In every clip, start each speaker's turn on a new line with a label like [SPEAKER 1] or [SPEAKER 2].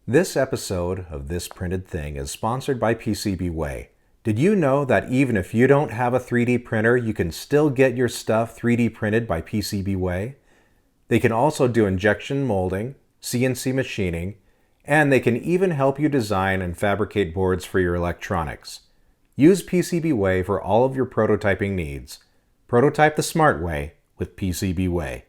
[SPEAKER 1] This episode of This Printed Thing is sponsored by PCBWay. Did you know that even if you don't have a 3D printer, you can still get your stuff 3D printed by PCBWay? They can also do injection molding, CNC machining, and they can even help you design and fabricate boards for your electronics. Use PCBWay for all of your prototyping needs. Prototype the smart way with PCBWay.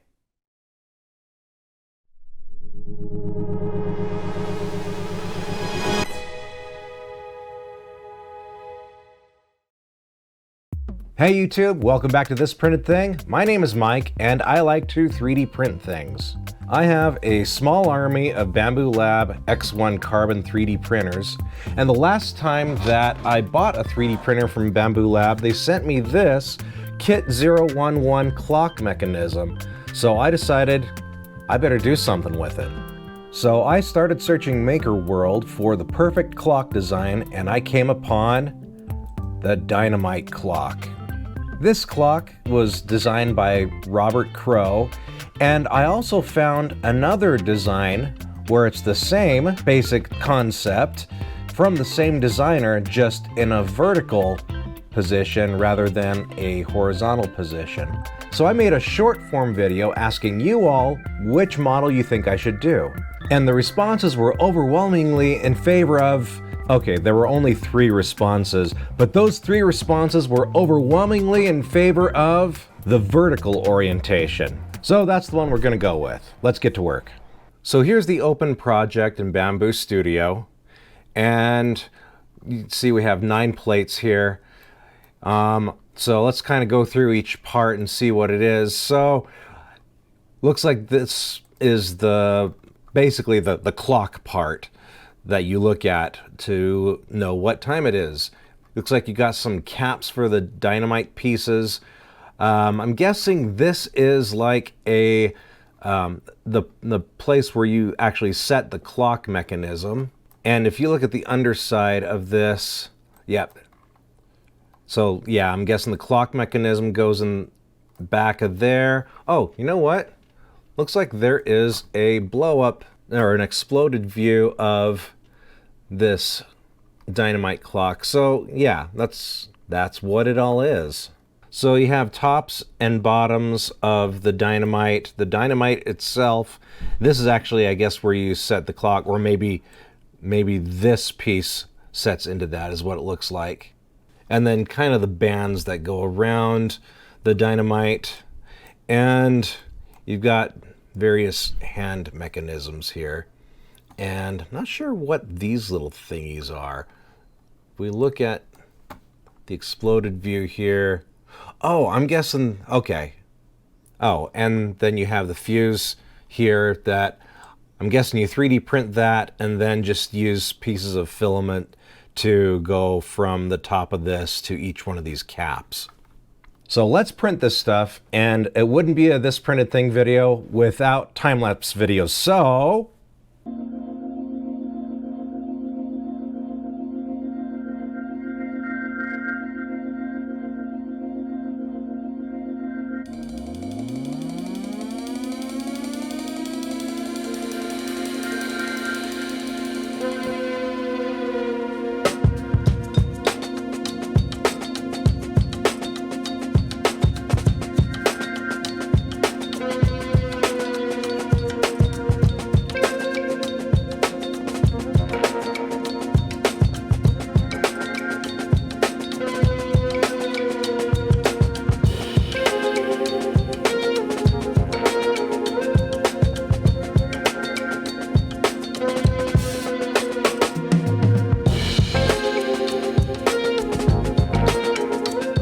[SPEAKER 1] Hey YouTube, welcome back to This Printed Thing. My name is Mike and I like to 3D print things. I have a small army of Bambu Lab X1-Carbon 3D printers, and the last time that I bought a 3D printer from Bambu Lab, they sent me this Kit 011 clock mechanism. So I decided I better do something with it. So I started searching Maker World for the perfect clock design, and I came upon the dynamite clock. This clock was designed by Robert Crow, and I also found another design where it's the same basic concept from the same designer, just in a vertical position rather than a horizontal position. So I made a short form video asking you all which model you think I should do. And the responses were overwhelmingly in favor of... Okay, there were only 3 responses, but those 3 responses were overwhelmingly in favor of the vertical orientation. So that's the one we're gonna go with. Let's get to work. So here's the open project in Bambu Studio, and you can see we have 9 plates here. So let's kind of go through each part and see what it is. So looks like this is basically the clock part that you look at to know what time it is. Looks like you got some caps for the dynamite pieces. I'm guessing this is like the place where you actually set the clock mechanism. And if you look at the underside of this, yep. So yeah, I'm guessing the clock mechanism goes in back of there. Oh, you know what? Looks like there is a blow up or an exploded view of this dynamite clock. So yeah, that's what it all is. So you have tops and bottoms of the dynamite. The dynamite itself, this is actually, I guess, where you set the clock, or maybe this piece sets into that is what it looks like. And then kind of the bands that go around the dynamite, and you've got various hand mechanisms here. And I'm not sure what these little thingies are. If we look at the exploded view here, oh, I'm guessing, okay. Oh, and then you have the fuse here that I'm guessing you 3D print that and then just use pieces of filament to go from the top of this to each one of these caps. So let's print this stuff, and it wouldn't be a This Printed Thing video without time-lapse videos, so...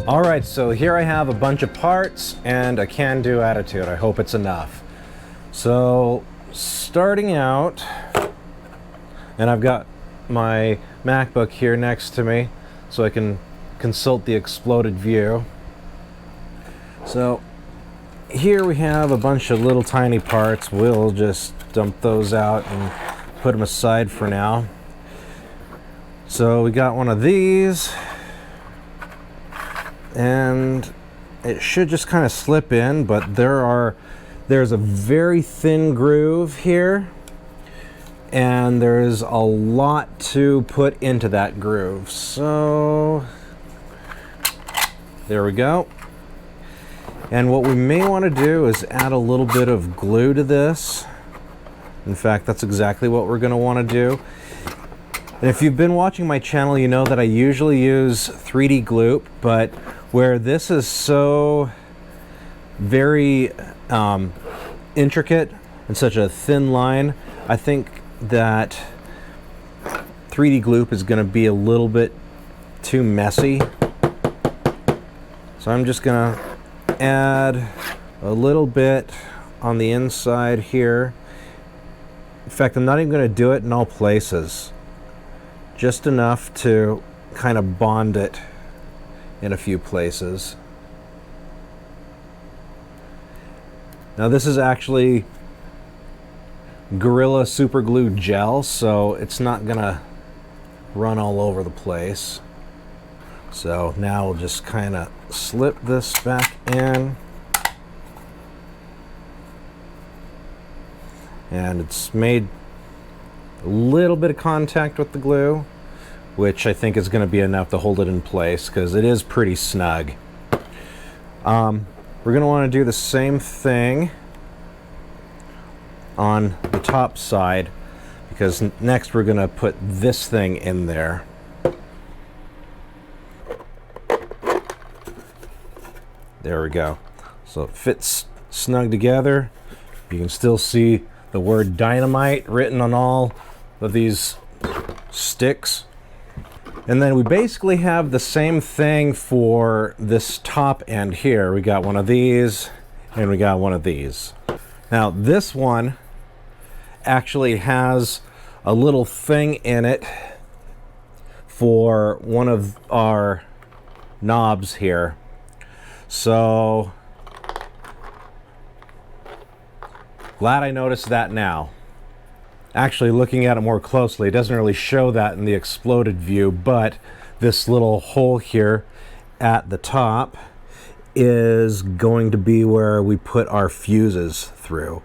[SPEAKER 1] Alright, so here I have a bunch of parts and a can-do attitude. I hope it's enough. So, starting out, and I've got my MacBook here next to me so I can consult the exploded view. So, here we have a bunch of little tiny parts. We'll just dump those out and put them aside for now. So we got one of these, and it should just kind of slip in, but there's a very thin groove here, and there's a lot to put into that groove. So there we go. And what we may want to do is add a little bit of glue to this. In fact, that's exactly what we're going to want to do. And if you've been watching my channel, you know that I usually use 3D glue, but where this is so very intricate and such a thin line, I think that 3D glue is going to be a little bit too messy. So I'm just going to add a little bit on the inside here. In fact, I'm not even going to do it in all places. Just enough to kind of bond it in a few places. Now this is actually Gorilla Super Glue gel, so it's not gonna run all over the place. So now we'll just kind of slip this back in. And it's made a little bit of contact with the glue, which I think is going to be enough to hold it in place because it is pretty snug. We're going to want to do the same thing on the top side, because next we're going to put this thing in there. There we go. So it fits snug together. You can still see the word dynamite written on all of these sticks. And then we basically have the same thing for this top end here. We got one of these and we got one of these. Now this one actually has a little thing in it for one of our knobs here. So glad I noticed that now. Actually, looking at it more closely, it doesn't really show that in the exploded view, but this little hole here at the top is going to be where we put our fuses through.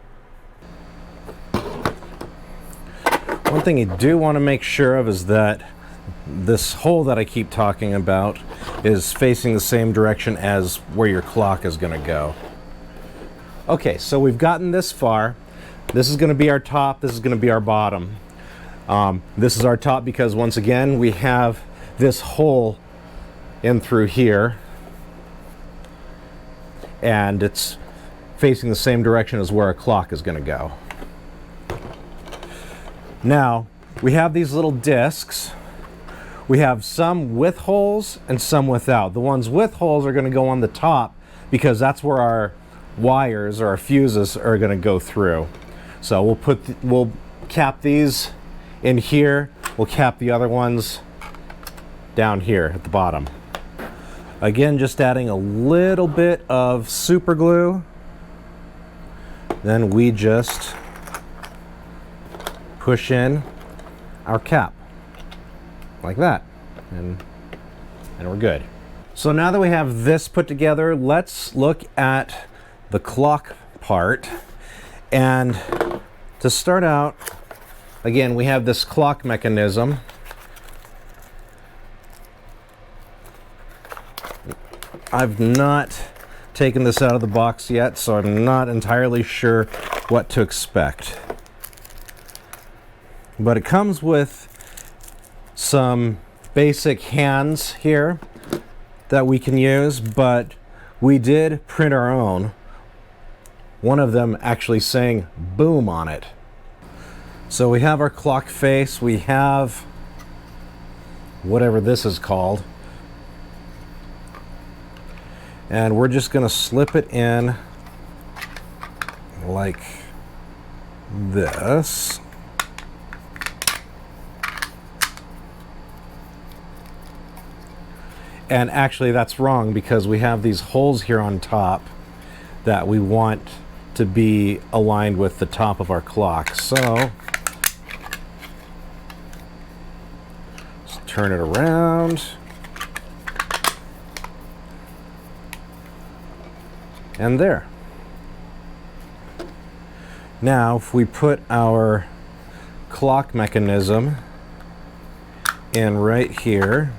[SPEAKER 1] One thing you do want to make sure of is that this hole that I keep talking about is facing the same direction as where your clock is going to go. Okay, so we've gotten this far. This is going to be our top, this is going to be our bottom. This is our top because, once again, we have this hole in through here, and it's facing the same direction as where our clock is going to go. Now, we have these little discs. We have some with holes and some without. The ones with holes are going to go on the top because that's where our wires or our fuses are going to go through. So we'll cap these in here. We'll cap the other ones down here at the bottom. Again, just adding a little bit of super glue. Then we just push in our cap like that, and we're good. So now that we have this put together, let's look at the clock part. And to start out, again, we have this clock mechanism. I've not taken this out of the box yet, so I'm not entirely sure what to expect. But it comes with some basic hands here that we can use, but we did print our own. One of them actually saying boom on it. So we have our clock face, we have whatever this is called, and we're just going to slip it in like this. And actually that's wrong, because we have these holes here on top that we want to be aligned with the top of our clock. So let's turn it around. And there. Now if we put our clock mechanism in right here.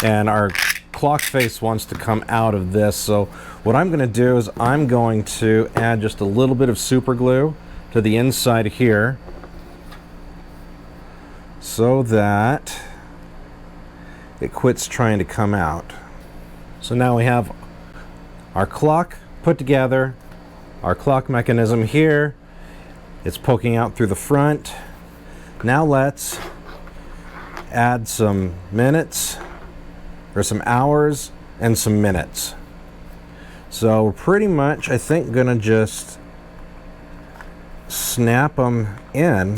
[SPEAKER 1] And our clock face wants to come out of this. So what I'm going to do is I'm going to add just a little bit of super glue to the inside here so that it quits trying to come out. So now we have our clock put together, our clock mechanism here. It's poking out through the front. Now let's add some minutes, or some hours, and some minutes. So we're pretty much, I think, gonna just snap them in.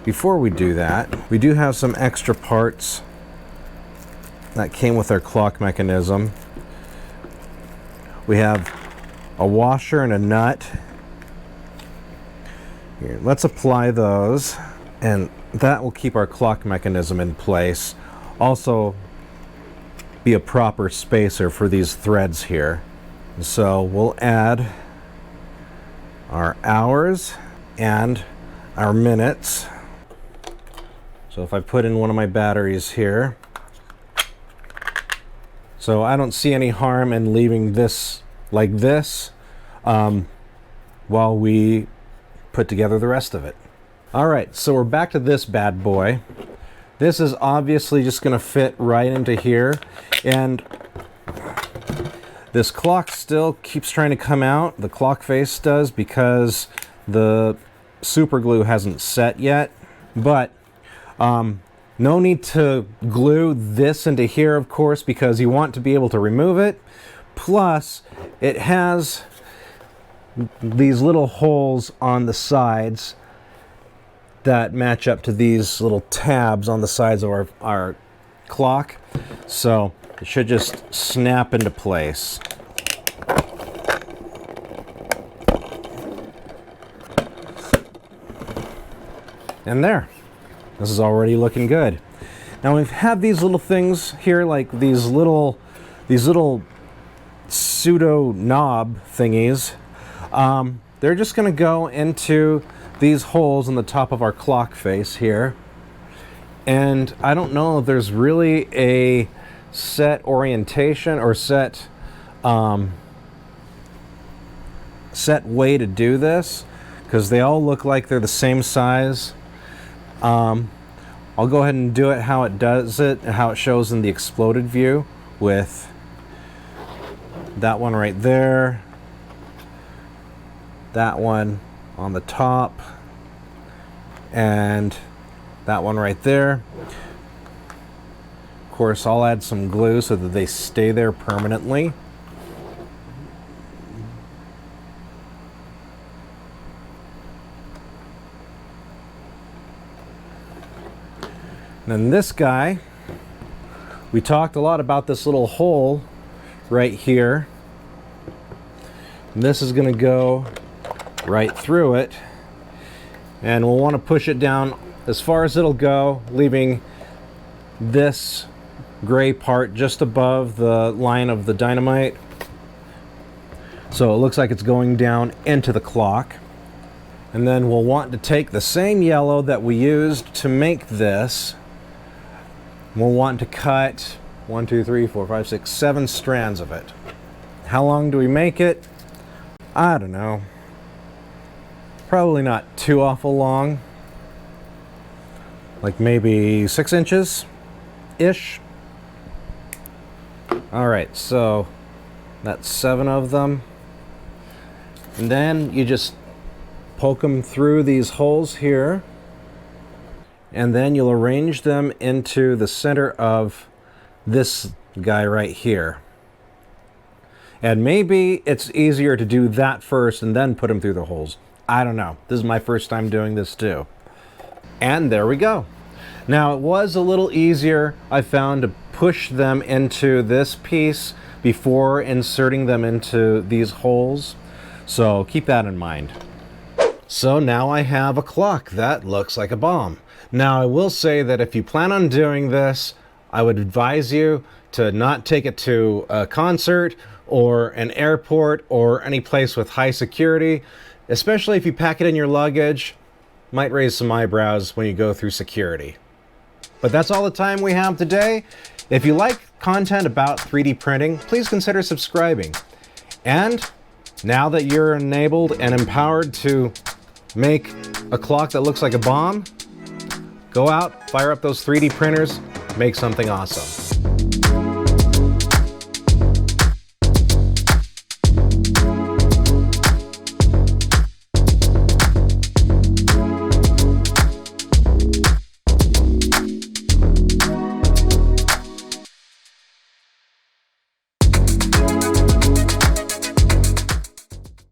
[SPEAKER 1] Before we do that, we do have some extra parts that came with our clock mechanism. We have a washer and a nut. Here, let's apply those, and that will keep our clock mechanism in place. Also, be a proper spacer for these threads here. So we'll add our hours and our minutes. So if I put in one of my batteries here, so I don't see any harm in leaving this like this while we put together the rest of it. All right, so we're back to this bad boy. This is obviously just going to fit right into here, and this clock still keeps trying to come out. The clock face does, because the super glue hasn't set yet. But no need to glue this into here, of course, because you want to be able to remove it. Plus, it has these little holes on the sides that match up to these little tabs on the sides of our clock. So it should just snap into place. And there. This is already looking good. Now we've had these little things here, like these little pseudo knob thingies. They're just going to go into these holes in the top of our clock face here. And I don't know if there's really a set orientation or set way to do this, because they all look like they're the same size. I'll go ahead and do it how it does it, how it shows in the exploded view, with that one right there, that one on the top, and that one right there. Of course, I'll add some glue so that they stay there permanently. And then this guy, we talked a lot about this little hole right here. And this is going to go right through it, and we'll want to push it down as far as it'll go, leaving this gray part just above the line of the dynamite. So it looks like it's going down into the clock. And then we'll want to take the same yellow that we used to make this. We'll want to cut 1, 2, 3, 4, 5, 6, 7 strands of it. How long do we make it? I don't know. Probably not too awful long. Like maybe 6 inches-ish. Alright, so that's 7 of them. And then you just poke them through these holes here. And then you'll arrange them into the center of this guy right here. And maybe it's easier to do that first and then put them through the holes. I don't know. This is my first time doing this too. And there we go. Now it was a little easier, I found, to push them into this piece before inserting them into these holes. So keep that in mind. So now I have a clock that looks like a bomb. Now I will say that if you plan on doing this, I would advise you to not take it to a concert or an airport or any place with high security, especially if you pack it in your luggage. Might raise some eyebrows when you go through security. But that's all the time we have today. If you like content about 3D printing, please consider subscribing. And now that you're enabled and empowered to make a clock that looks like a bomb, go out, fire up those 3D printers, make something awesome.